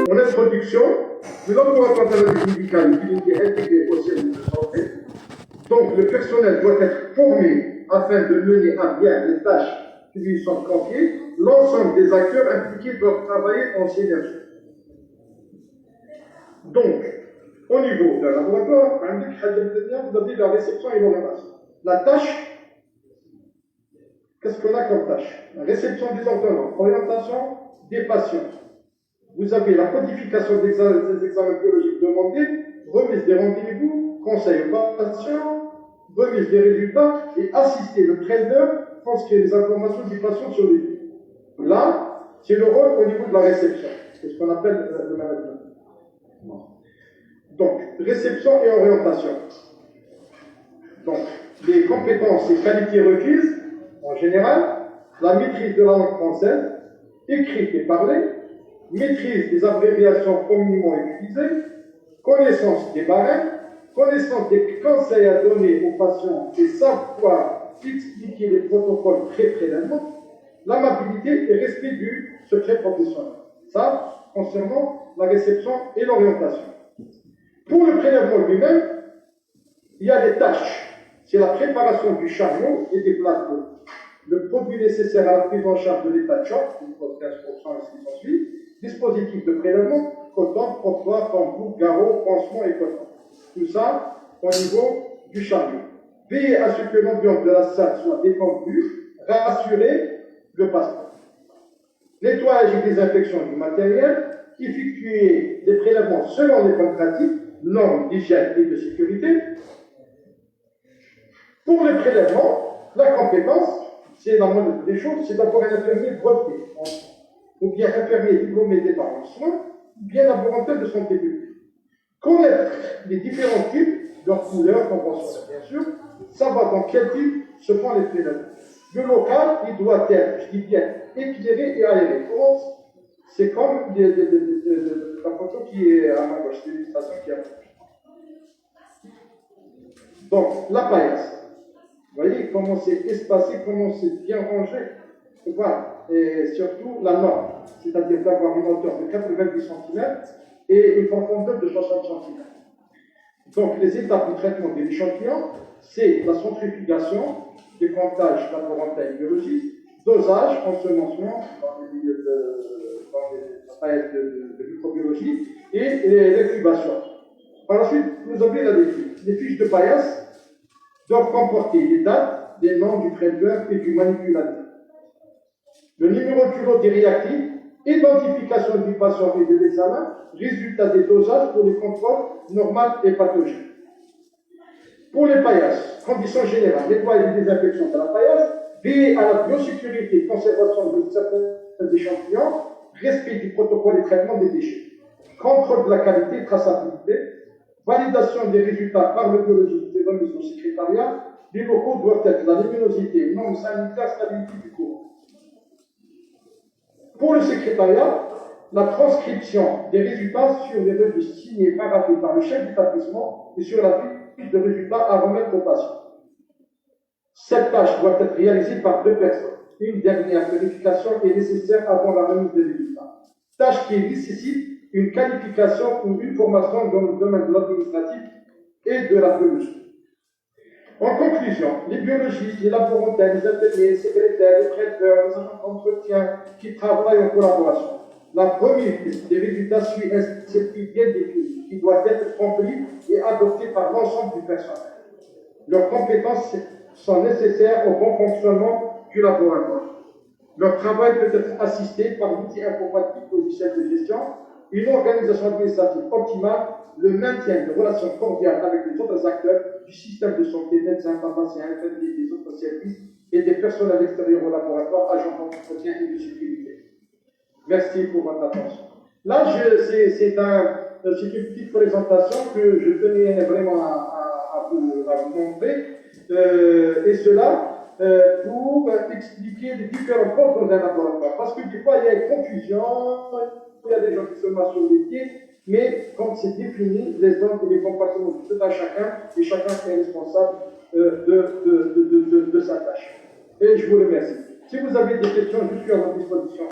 En introduction, le laboratoire d'analyse médicale est une unité intégrée au service de santé. Donc, le personnel doit être formé afin de mener à bien les tâches qui lui sont confiées. L'ensemble des acteurs impliqués doivent travailler en synergie. Donc, au niveau d'un laboratoire, vous avez la réception et l'orientation. La tâche, qu'est-ce qu'on a comme tâche? La réception des ordonnances, orientation des patients. Vous avez la codification des examens biologiques demandés, remise des rendez-vous, conseil aux patients, remise des résultats et assister le traiteur, transcrire les informations du patient sur les livres. Là, c'est le rôle au niveau de la réception. C'est ce qu'on appelle le management. Donc, réception et orientation. Donc, les compétences et qualités requises, en général, la maîtrise de la langue française, écrite et parlée, maîtrise des abréviations communément utilisées, connaissance des barèmes, connaissance des conseils à donner aux patients et savoir expliquer les protocoles pré-prélèvement, l'amabilité et respect du secret professionnel. Ça, concernant la réception et l'orientation. Pour le prélèvement lui-même, il y a des tâches. C'est la préparation du chariot et des plateaux. Le produit nécessaire à la prise en charge de l'état de choc, une cause 15% et ce qui s'ensuit, dispositif de prélèvement, coton, trottoir, tambour, garrot, pansement et coton. Tout ça au niveau du chariot. Veiller à ce que l'ambiance de la salle soit détendue, rassurer le patient. Nettoyage et désinfection du matériel, effectuer des prélèvements selon les bonnes pratiques, normes d'hygiène et de sécurité. Pour le prélèvement, la compétence, c'est la moindre des choses, c'est d'avoir un infirmier breveté, ou bien infirmier diplômé d'État en soins, ou bien laboratoire de santé publique. Connaître les différents types, leurs couleurs, conventionnelles bien sûr, savoir dans quel type se font les prélèvements. Le local, il doit être, je dis bien, éclairé et aéré. C'est comme la photo qui est à ma gauche, c'est l'illustration qui est à ma gauche. Donc, la paillasse. Vous voyez comment c'est espacé, comment c'est bien rangé. Voilà. Et surtout la norme, c'est-à-dire d'avoir une hauteur de 90 cm et une profondeur de 60 cm. Donc, les étapes du traitement de l'échantillon, c'est la centrifugation, décomptage laborantin et biologique, dosage, ensemencement dans les milieux de microbiologie et l'incubation. Par la suite, vous avez la fiches. Les fiches de paillasse doivent comporter les dates, les noms du traiteur et du manipulateur. Le numéro du lot des réactifs, identification du patient et de l'examen, résultat des dosages pour les contrôles normaux et pathogènes. Pour les paillasses, conditions générales, nettoyage et désinfection de la paillasse, veiller à la biosécurité et conservation de certains échantillons, respect du protocole de traitement des déchets, contrôle de la qualité et traçabilité, validation des résultats par le biologiste et remise au secrétariat. Les locaux doivent être la luminosité, normes sanitaires, stabilité du cours. Pour le secrétariat, la transcription des résultats sur les registres signés paraphés par le chef d'établissement et sur la fiche de résultats à remettre au patient. Cette tâche doit être réalisée par 2 personnes. Une dernière vérification est nécessaire avant la remise des résultats. Tâche qui nécessite une qualification ou une formation dans le domaine de l'administratif et de la biologie. En conclusion, les biologistes, les laboratoires, les infirmiers, les secrétaires, les traiteurs, les agents d'entretien qui travaillent en collaboration. La première des résultats suit un circuit bien défini qui doit être rempli et adopté par l'ensemble du personnel. Leurs compétences sont nécessaires au bon fonctionnement du laboratoire. Leur travail peut être assisté par l'outil informatique logiciel de gestion, une organisation administrative optimale, le maintien de relations cordiales avec les autres acteurs du système de santé, médecins, pharmaciens, infirmiers, des autres services et des personnels extérieurs au laboratoire, agents d'entretien et de sécurité. Merci pour votre attention. Là, c'est une petite présentation que je tenais vraiment à vous montrer, et cela pour expliquer les différents postes dans un laboratoire. Parce que des fois, il y a une confusion, il y a des gens qui se marchent sur les pieds, mais comme c'est défini, les zones et les compartiments de tout à chacun, et chacun est responsable de sa tâche. Et je vous remercie. Si vous avez des questions, je suis à votre disposition.